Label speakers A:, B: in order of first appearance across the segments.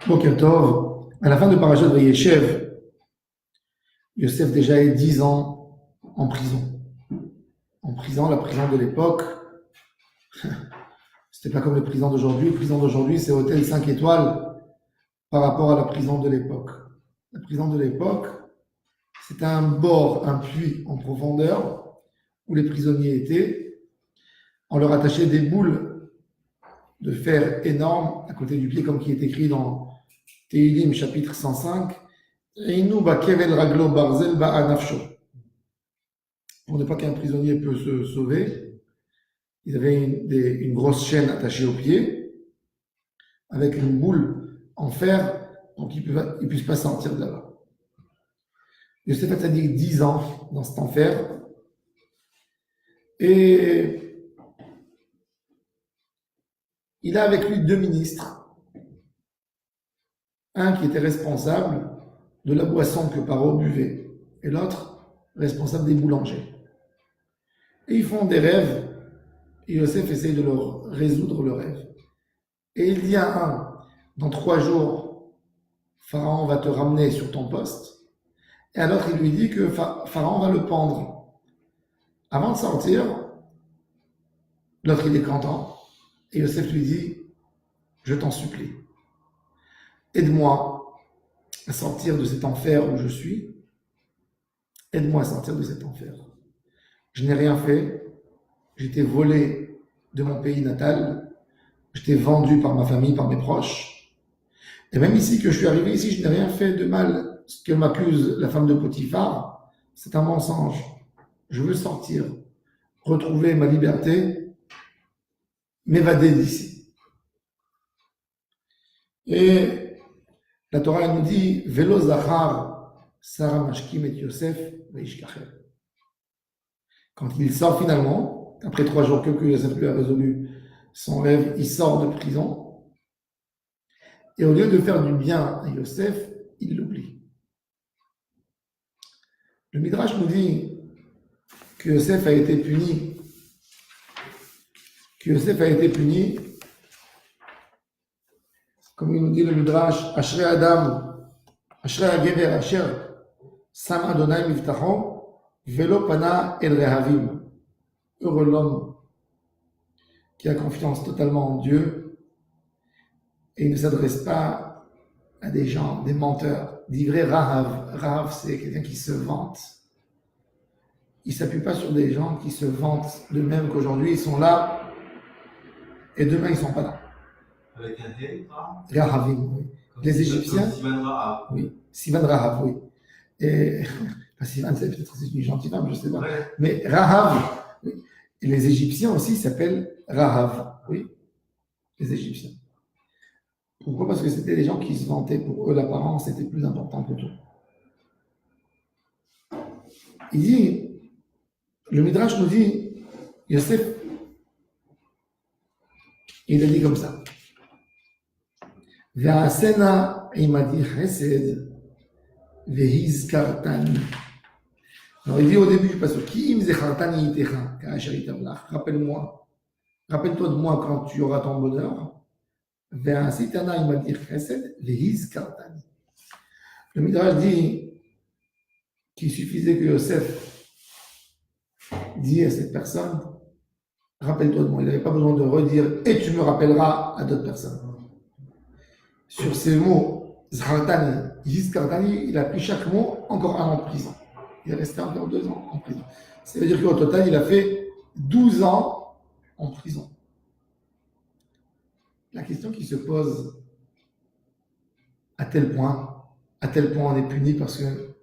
A: Boker Tov, à la fin de Parashat Vayeshev, Yosef déjà est 10 ans en prison. En prison, la prison de l'époque, c'était pas comme les prisons d'aujourd'hui. La prison d'aujourd'hui, c'est hôtel 5 étoiles par rapport à la prison de l'époque. La prison de l'époque, c'était un bord, un puits en profondeur où les prisonniers étaient. On leur attachait des boules de fer énormes à côté du pied, comme qui est écrit dans Tehilim, chapitre 105. Einu bakevel raglo barzel ba'anafsho. Pour ne pas qu'un prisonnier peut se sauver, ils avaient une grosse chaîne attachée au pied avec une boule en fer pour qu'il ne puisse pas sortir de là-bas. Yosef Hatzadik 10 ans dans cet enfer et il a avec lui deux ministres. Un qui était responsable de la boisson que Paro buvait et l'autre responsable des boulangers. Et ils font des rêves et Yosef essaye de leur résoudre le rêve. Et il dit à un, dans 3 jours, Pharaon va te ramener sur ton poste. Et à l'autre, il lui dit que Pharaon va le pendre. Avant de sortir, l'autre, il est content. Et Yosef lui dit, je t'en supplie, aide-moi à sortir de cet enfer où je suis. Aide-moi à sortir de cet enfer. Je n'ai rien fait. J'étais volé de mon pays natal. J'étais vendu par ma famille, par mes proches. Et même ici, que je suis arrivé ici, je n'ai rien fait de mal. Ce que m'accuse la femme de Potiphar, c'est un mensonge. Je veux sortir, retrouver ma liberté, m'évader d'ici. Et la Torah nous dit Velo Zachar, Sarah Mashkim et Yosef, Veishkacher. Quand il sort finalement, après 3 jours que Yosef lui a résolu son rêve, il sort de prison. Et au lieu de faire du bien à Yosef, il l'oublie. Le Midrash nous dit que Yosef a été puni. Comme il nous dit le Midrash, Ashrei Adam, Ashrei Hagever Asher, Sam Adonai Mivtachon, Velo Pana El Rehavim. Heureux l'homme qui a confiance totalement en Dieu et il ne s'adresse pas à des gens, des menteurs. Dit vrai Rahav. Rahav, c'est quelqu'un qui se vante. Il ne s'appuie pas sur des gens qui se vantent d'eux-mêmes qu'aujourd'hui ils sont là et demain ils ne sont pas là.
B: Avec un T,
A: Rahavim, oui. Les Égyptiens.
B: Sivan Rahav.
A: Oui, Sivan Rahav, oui. Et Sivan, c'est peut-être une gentille femme, je ne sais pas. Ouais. Mais Rahav, oui. Et les Égyptiens aussi s'appellent Rahav, oui. Les Égyptiens. Pourquoi? Parce que c'était des gens qui se vantaient. Pour eux, l'apparence était plus important que tout. Il dit, le Midrash nous dit, Yosef, il a dit comme ça. Ve'asena imadi chesed ve'hizkartani. Alors il dit au début, parce que qui imzechartani itecha ka'asher itamlach. Rappelle-toi de moi quand tu auras ton bonheur. Ve'asitana imadi chesed ve'hizkartani. Le Midrash dit qu'il suffisait que Yosef dise à cette personne, rappelle-toi de moi. Il n'avait pas besoin de redire et tu me rappelleras à d'autres personnes. Sur ces mots, Zhartani, Yizkartani, il a pris chaque mot encore 1 an en prison. Il est resté encore 2 ans en prison. Ça veut dire qu'au total, il a fait 12 ans en prison. La question qui se pose, à tel point on est puni parce que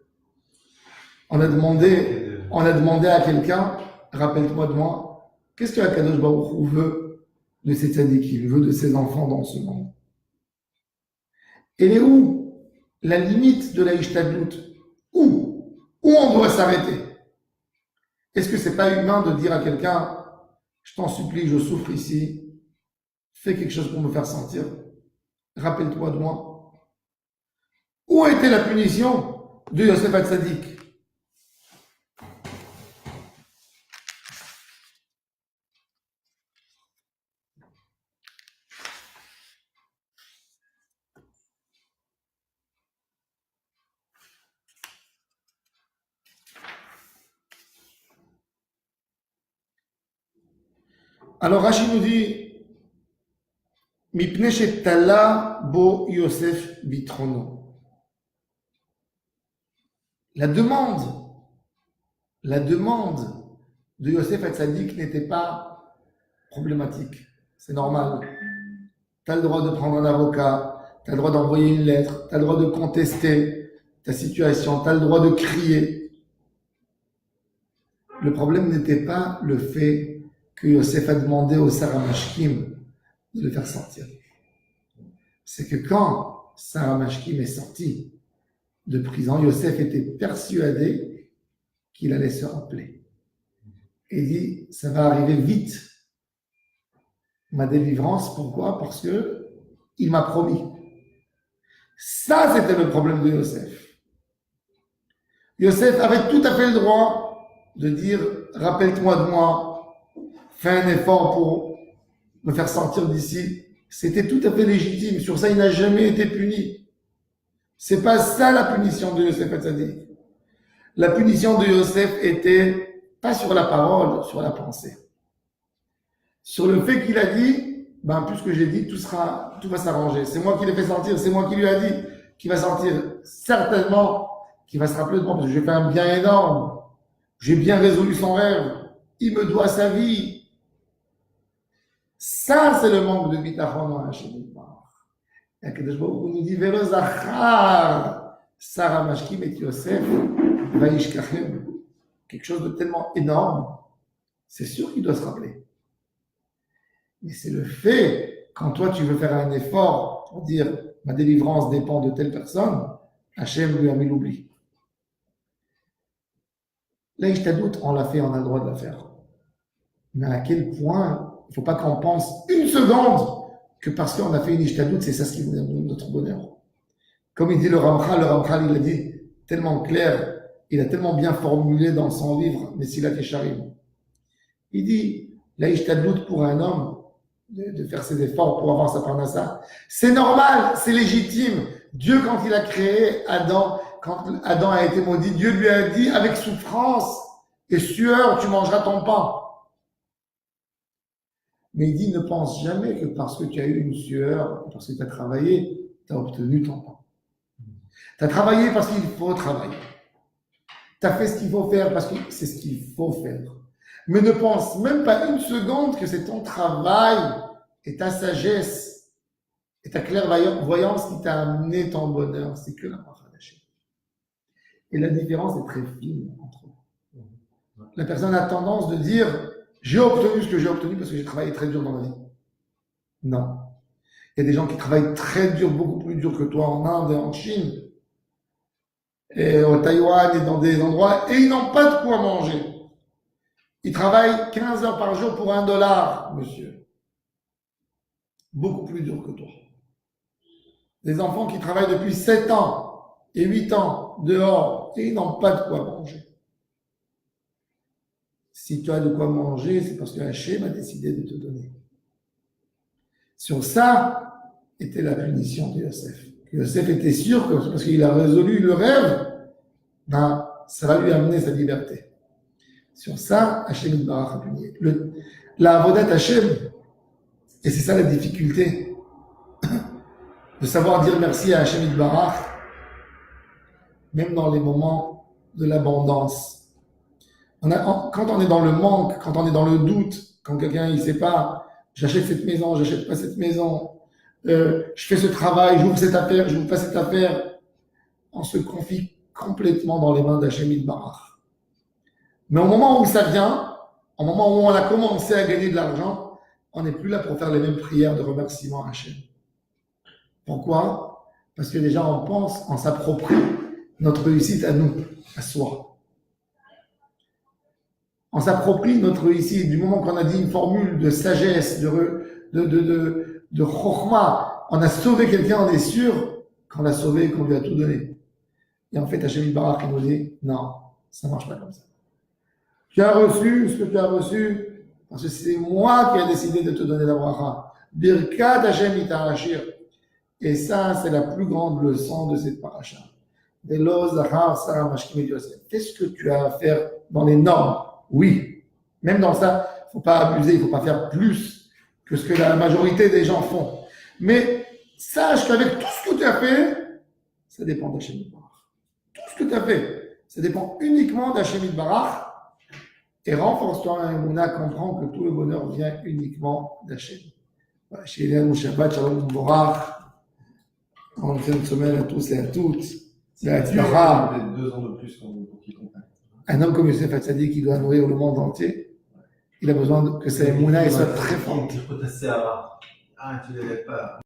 A: on a demandé à quelqu'un, rappelle-toi de moi, qu'est-ce que Akadosh Baruch Hu veut de ces tzadikim, veut de ses enfants dans ce monde? Elle est où la limite de la ishtadlut? Où on doit s'arrêter? Est-ce que c'est pas humain de dire à quelqu'un, je t'en supplie, je souffre ici, fais quelque chose pour me faire sentir, rappelle-toi de moi? Où a été la punition de Yosef Hatzadik? Alors Rachid nous dit, Mipnei shetala bo Yosef bitrono. La demande de Yosef Hatzadik n'était pas problématique. C'est normal. Tu as le droit de prendre un avocat, tu as le droit d'envoyer une lettre, tu as le droit de contester ta situation, tu as le droit de crier. Le problème n'était pas le fait que Yosef a demandé au Sarah Mashkim de le faire sortir. C'est que quand Sarah Mashkim est sorti de prison, Yosef était persuadé qu'il allait se rappeler. Et il dit, ça va arriver vite, ma délivrance. Pourquoi? Parce que il m'a promis. Ça, c'était le problème de Yosef. Yosef avait tout à fait le droit de dire, rappelle-toi de moi, fais un effort pour me faire sortir d'ici. C'était tout à fait légitime. Sur ça, il n'a jamais été puni. C'est pas ça la punition de Yosef Hatzadik. La punition de Yosef était pas sur la parole, sur la pensée. Sur le fait qu'il a dit, puisque j'ai dit, tout va s'arranger. C'est moi qui l'ai fait sortir, c'est moi qui lui a dit qu'il va sortir. Certainement qu'il va se rappeler de moi, parce que j'ai fait un bien énorme. J'ai bien résolu son rêve. Il me doit sa vie. Ça, c'est le manque de bitachon à Hachem. Et Akadosh Baruch Hu nous dit, Velo zachar Sarah Mashkim et Yosef vaishkachem. Quelque chose de tellement énorme, c'est sûr qu'il doit se rappeler. Mais c'est le fait, quand toi tu veux faire un effort pour dire ma délivrance dépend de telle personne, Hachem lui a mis l'oubli. Là, je doute, on l'a fait, on a le droit de la faire. Mais à quel point, il ne faut pas qu'on pense une seconde que parce qu'on a fait une ishtadout, c'est ça ce qui nous donne notre bonheur. Comme il dit le Ramchal il a dit tellement clair, il a tellement bien formulé dans son livre, Mesilat Yesharim. Il dit, la ishtadout pour un homme, de faire ses efforts pour avoir sa parnassa, c'est normal, c'est légitime. Dieu, quand il a créé Adam, quand Adam a été maudit, Dieu lui a dit, avec souffrance et sueur, tu mangeras ton pain. Mais il dit, ne pense jamais que parce que tu as eu une sueur, parce que tu as travaillé, tu as obtenu ton pain. Tu as travaillé parce qu'il faut travailler. Tu as fait ce qu'il faut faire parce que c'est ce qu'il faut faire. Mais ne pense même pas une seconde que c'est ton travail et ta sagesse et ta clairvoyance qui t'a amené ton bonheur. C'est que la bracha d'Hachem. Et la différence est très fine entre eux. La personne a tendance de dire j'ai obtenu ce que j'ai obtenu parce que j'ai travaillé très dur dans ma vie. Non. Il y a des gens qui travaillent très dur, beaucoup plus dur que toi en Inde et en Chine, et au Taïwan et dans des endroits, et ils n'ont pas de quoi manger. Ils travaillent 15 heures par jour pour $1, monsieur. Beaucoup plus dur que toi. Des enfants qui travaillent depuis 7 ans et 8 ans dehors, et ils n'ont pas de quoi manger. Si tu as de quoi manger, c'est parce que Hachem a décidé de te donner. Sur ça était la punition de Yosef. Yosef était sûr que parce qu'il a résolu le rêve, ça va lui amener sa liberté. Sur ça, Hachem Yitbarach a puni. La avodat Hachem, et c'est ça la difficulté, de savoir dire merci à Hachem Yitbarach, même dans les moments de l'abondance. Quand on est dans le manque, quand on est dans le doute, quand quelqu'un il sait pas, j'achète cette maison, j'achète pas cette maison, je fais ce travail, j'ouvre cette affaire, j'ouvre pas cette affaire, on se confie complètement dans les mains d'Hachem Yitbarach. Mais au moment où ça vient, au moment où on a commencé à gagner de l'argent, on n'est plus là pour faire les mêmes prières de remerciement à Hachem. Pourquoi? Parce que déjà on pense, on s'approprie notre réussite à nous, à soi. On s'approprie notre réussite du moment qu'on a dit une formule de sagesse, de chokhma. On a sauvé quelqu'un, on est sûr qu'on l'a sauvé et qu'on lui a tout donné. Et en fait, Hachem Yitbarach nous dit, non, ça ne marche pas comme ça. Tu as reçu ce que tu as reçu parce que c'est moi qui ai décidé de te donner la bracha. Birkat Hachem Yitarashir. Et ça, c'est la plus grande leçon de cette paracha. Velo zachar Sarah Mashkim et Yosef. Qu'est-ce que tu as à faire dans les normes? Oui, même dans ça, faut pas abuser, il faut pas faire plus que ce que la majorité des gens font. Mais sache qu'avec tout ce que tu as fait, ça dépend d'Hachem Barach. Tout ce que tu as fait, ça dépend uniquement d'Hachem Barach. Et renforce-toi un Emouna, comprends que tout le bonheur vient uniquement d'Hachem. Chez Eliane Shabbat, Shalom Borach, en fin de semaine à tous et à toutes.
B: C'est 2 ans de plus pour qu'il comprenne.
A: Un homme comme Youssef Hatzadik qui doit nourrir le monde entier, il a besoin que sa Emouna soit très forte.
B: Ah, tu ne l'avais pas.